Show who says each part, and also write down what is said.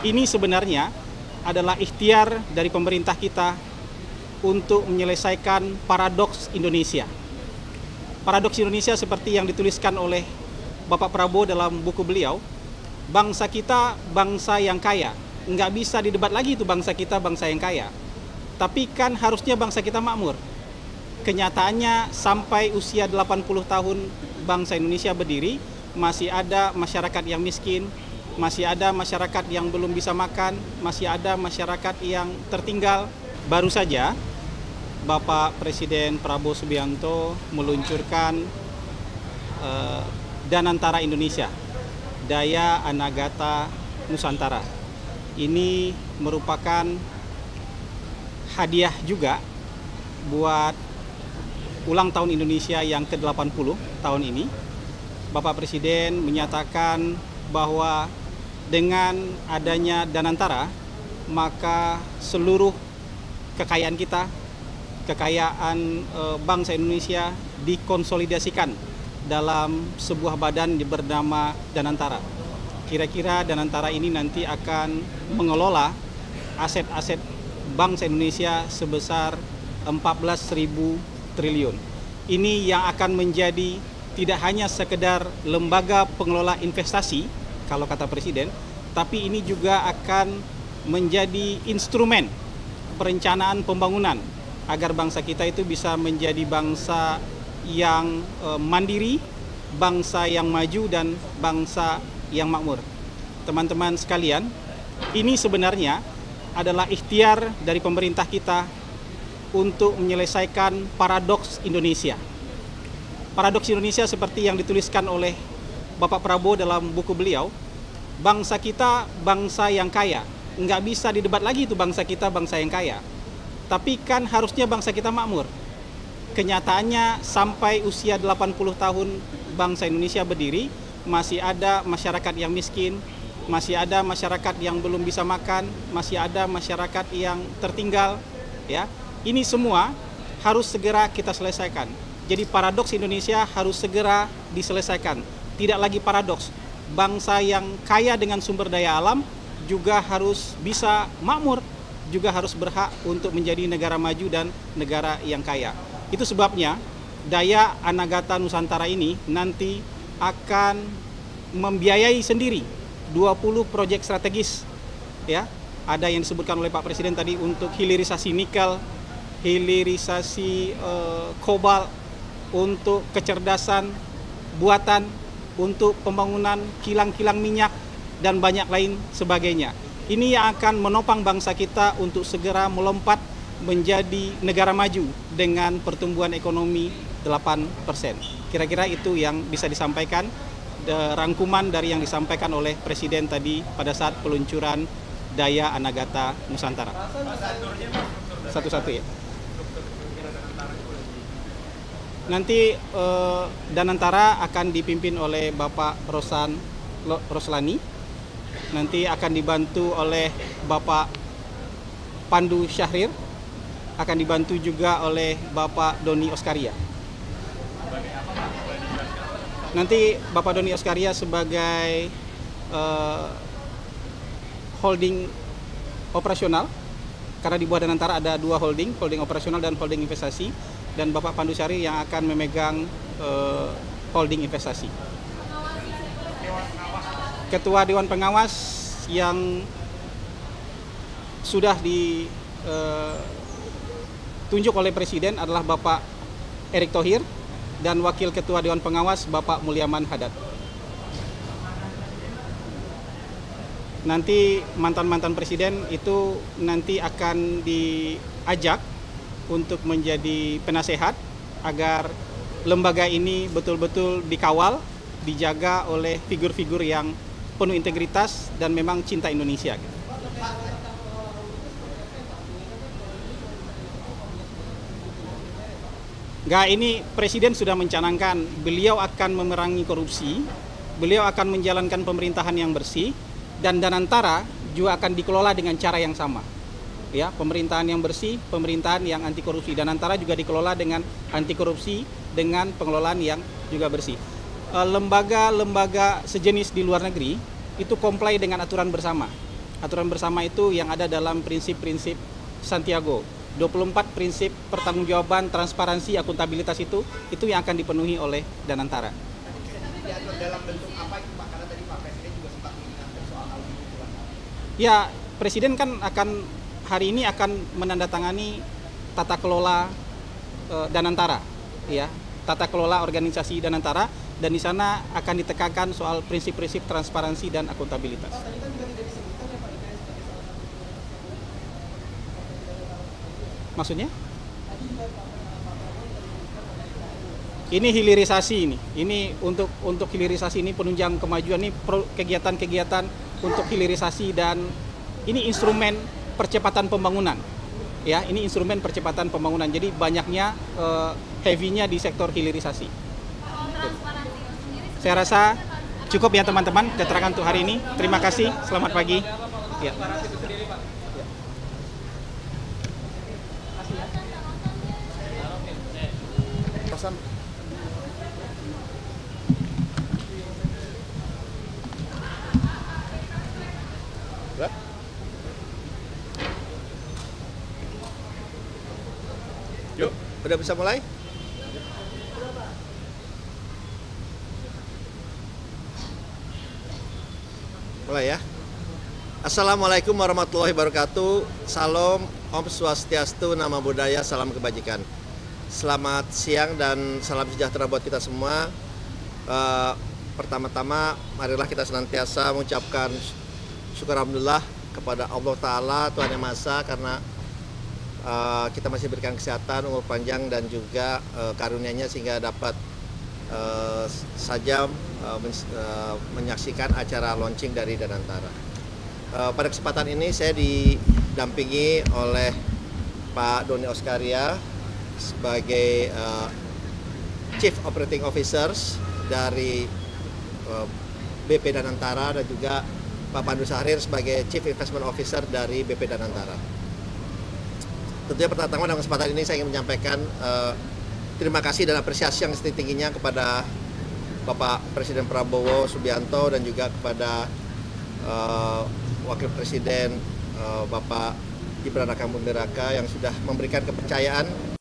Speaker 1: Ini sebenarnya adalah ikhtiar dari pemerintah kita untuk menyelesaikan paradoks Indonesia. Paradoks Indonesia seperti yang dituliskan oleh Bapak Prabowo dalam buku beliau, bangsa kita bangsa yang kaya. Nggak bisa didebat lagi itu bangsa kita bangsa yang kaya. Tapi kan harusnya bangsa kita makmur. Kenyataannya sampai usia 80 tahun bangsa Indonesia berdiri, masih ada masyarakat yang miskin, masih ada masyarakat yang belum bisa makan, masih ada masyarakat yang tertinggal. Baru saja Bapak Presiden Prabowo Subianto meluncurkan Danantara Indonesia, Daya Anagata Nusantara. Ini merupakan hadiah juga buat ulang tahun Indonesia yang ke-80 tahun ini. Bapak Presiden menyatakan bahwa dengan adanya Danantara, maka seluruh kekayaan kita, kekayaan bangsa Indonesia dikonsolidasikan dalam sebuah badan bernama Danantara. Kira-kira Danantara ini nanti akan mengelola aset-aset bangsa Indonesia sebesar 14.000 triliun. Ini yang akan menjadi tidak hanya sekedar lembaga pengelola investasi, kalau kata Presiden, tapi ini juga akan menjadi instrumen perencanaan pembangunan agar bangsa kita itu bisa menjadi bangsa yang mandiri, bangsa yang maju, dan bangsa yang makmur. Teman-teman sekalian, ini sebenarnya adalah ikhtiar dari pemerintah kita untuk menyelesaikan paradoks Indonesia. Paradoks Indonesia seperti yang dituliskan oleh Bapak Prabowo dalam buku beliau, bangsa kita bangsa yang kaya. Nggak bisa didebat lagi itu bangsa kita bangsa yang kaya. Tapi kan harusnya bangsa kita makmur. Kenyataannya sampai usia 80 tahun bangsa Indonesia berdiri, masih ada masyarakat yang miskin, masih ada masyarakat yang belum bisa makan, masih ada masyarakat yang tertinggal. Ya, ini semua harus segera kita selesaikan. Jadi paradoks Indonesia harus segera diselesaikan. Tidak lagi paradoks, bangsa yang kaya dengan sumber daya alam juga harus bisa makmur, juga harus berhak untuk menjadi negara maju dan negara yang kaya. Itu sebabnya Daya Anagata Nusantara ini nanti akan membiayai sendiri 20 proyek strategis. Ya, ada yang disebutkan oleh Pak Presiden tadi untuk hilirisasi nikel, hilirisasi kobalt, untuk kecerdasan buatan, untuk pembangunan kilang-kilang minyak, dan banyak lain sebagainya. Ini yang akan menopang bangsa kita untuk segera melompat menjadi negara maju dengan pertumbuhan ekonomi 8%. Kira-kira itu yang bisa disampaikan, rangkuman dari yang disampaikan oleh Presiden tadi pada saat peluncuran Daya Anagata Nusantara. Satu-satu ya. Nanti Danantara akan dipimpin oleh Bapak Roslani, nanti akan dibantu oleh Bapak Pandu Syahrir, akan dibantu juga oleh Bapak Doni Oskaria. Nanti Bapak Doni Oskaria sebagai holding operasional, karena di bawah Danantara ada dua holding operasional dan holding investasi, dan Bapak Pandu Syahrir yang akan memegang holding investasi. Ketua Dewan Pengawas yang sudah ditunjuk oleh Presiden adalah Bapak Erick Thohir, dan Wakil Ketua Dewan Pengawas Bapak Mulyaman Hadad. Nanti mantan-mantan Presiden itu nanti akan diajak untuk menjadi penasehat agar lembaga ini betul-betul dikawal, dijaga oleh figur-figur yang penuh integritas dan memang cinta Indonesia. Nggak, ini Presiden sudah mencanangkan beliau akan memerangi korupsi, beliau akan menjalankan pemerintahan yang bersih, dan Danantara juga akan dikelola dengan cara yang sama. Ya, pemerintahan yang bersih, pemerintahan yang anti korupsi. Danantara juga dikelola dengan anti korupsi, dengan pengelolaan yang juga bersih. Lembaga-lembaga sejenis di luar negeri itu comply dengan aturan bersama. Aturan bersama itu yang ada dalam prinsip-prinsip Santiago. 24 prinsip pertanggungjawaban, transparansi, akuntabilitas itu yang akan dipenuhi oleh Danantara.
Speaker 2: Diatur dalam bentuk apa itu Pak? Karena tadi Pak Presiden juga sempat mengingatkan soal hal ini.
Speaker 1: Ya, Presiden kan hari ini akan menandatangani tata kelola Danantara, ya, tata kelola organisasi Danantara, dan di sana akan ditekankan soal prinsip-prinsip transparansi dan akuntabilitas. Maksudnya? Ini hilirisasi ini. Ini untuk hilirisasi ini penunjang kemajuan ini kegiatan-kegiatan untuk hilirisasi dan ini instrumen percepatan pembangunan. Ya, ini instrumen percepatan pembangunan. Jadi banyaknya heavy-nya di sektor hilirisasi. Saya rasa cukup ya teman-teman keterangan untuk hari ini. Terima kasih. Selamat pagi. Ya.
Speaker 2: Yuk, udah bisa mulai? Mulai ya. Assalamualaikum warahmatullahi wabarakatuh. Salam, Om Swastiastu, Namo Buddhaya, salam kebajikan. Selamat siang dan salam sejahtera buat kita semua. Pertama-tama, marilah kita senantiasa mengucapkan syukur alhamdulillah kepada Allah Ta'ala, Tuhan Yang Maha Esa, karena kita masih berikan kesehatan, umur panjang, dan juga karunia-Nya sehingga dapat saja menyaksikan acara launching dari Danantara. Pada kesempatan ini saya didampingi oleh Pak Doni Oskaria sebagai Chief Operating Officers dari BP Danantara, dan juga Pak Pandu Sahrir sebagai Chief Investment Officer dari BP Danantara. Tentunya pertama dalam kesempatan ini saya ingin menyampaikan terima kasih dan apresiasi yang setinggi-tingginya kepada Bapak Presiden Prabowo Subianto dan juga kepada Wakil Presiden Bapak Gibran Raka Buming Raka yang sudah memberikan kepercayaan